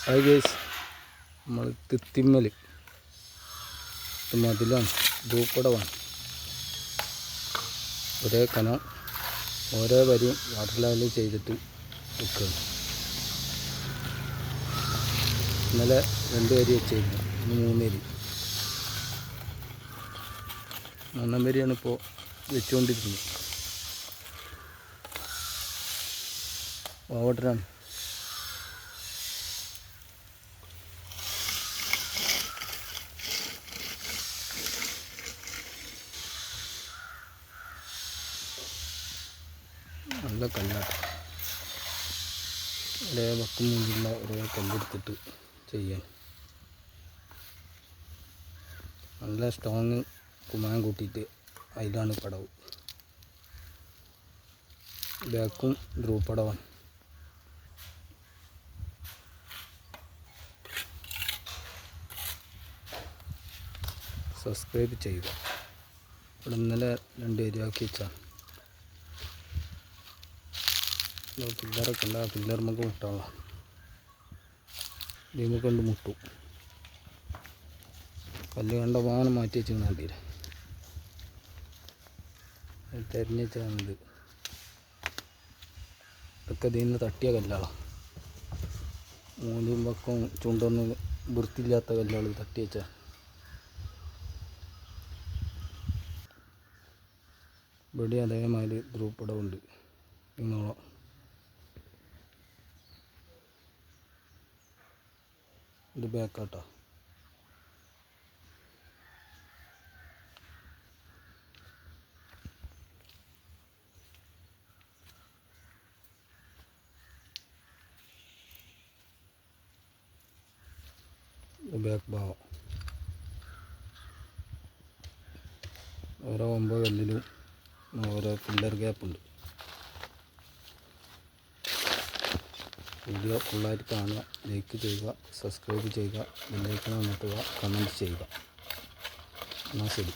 Hi guys, നമ്മൾ തിത്തിമ്മൽ മതിലാണ്, ഭൂപടമാണ്. ഒരേ കനം ഓരോ വരിയും വാട്ടർ ലെവൽ ചെയ്തിട്ട് വെക്കുകയാണ്. ഇന്നലെ 2 വരി വെച്ചിരുന്നു, ഇന്ന് 3 വരി. 3ാം വരിയാണ് ഇപ്പോൾ വെച്ചുകൊണ്ടിരിക്കുന്നത്. വാട്ടറാണ്. നല്ല കല്ലാട്ട്. ഒരേ വക്കും മുന്നിലുള്ള ഒരേ കല്ലെടുത്തിട്ട് ചെയ്യാൻ നല്ല സ്ട്രോങ് കുമാൻ കൂട്ടിയിട്ട് അതിലാണ് പടവ്. ബാക്കും ഗ്രൂപ്പ് പടവാണ്. സബ്സ്ക്രൈബ് ചെയ്യുക. ഇവിടെ ഇന്നലെ 2 വരി ആക്കി വെച്ചാണ്. പില്ലറൊക്കെ ഉണ്ട്. ആ പില്ലർ നമുക്ക് മുട്ടാള, ഇതിമ കൊണ്ട് മുട്ടും. കല്ല് കണ്ട വാഹനം മാറ്റി വെച്ച് കണ്ടില്ലേ, തെരഞ്ഞു വെച്ചാണിത്. ഇതൊക്കെ ഇതിൽ നിന്ന് തട്ടിയ കല്ലാണ്. മൂലയും പക്കവും ചുണ്ടൊന്നും വൃത്തിയില്ലാത്ത കല്ലുകൾ തട്ടി വെച്ചാൽ. ഇവിടെ അതേമാതിരി ഗ്രൂപ്പടവുണ്ട്. ഇന്നോളം ഇത് ബാക്കാട്ടോ. ബാക്ക് ഭാഗം ഓരോ 9 കല്ലിലും ഓരോ പില്ലർ ഗ്യാപ്പുണ്ട്. വീഡിയോ ഫുള്ളായിട്ട് കാണുക, ലൈക്ക് ചെയ്യുക, സബ്സ്ക്രൈബ് ചെയ്യുക, ബെല്ലൈക്കൺ അമർത്തുക, കമൻറ്റ് ചെയ്യുക. എന്നാൽ ശരി.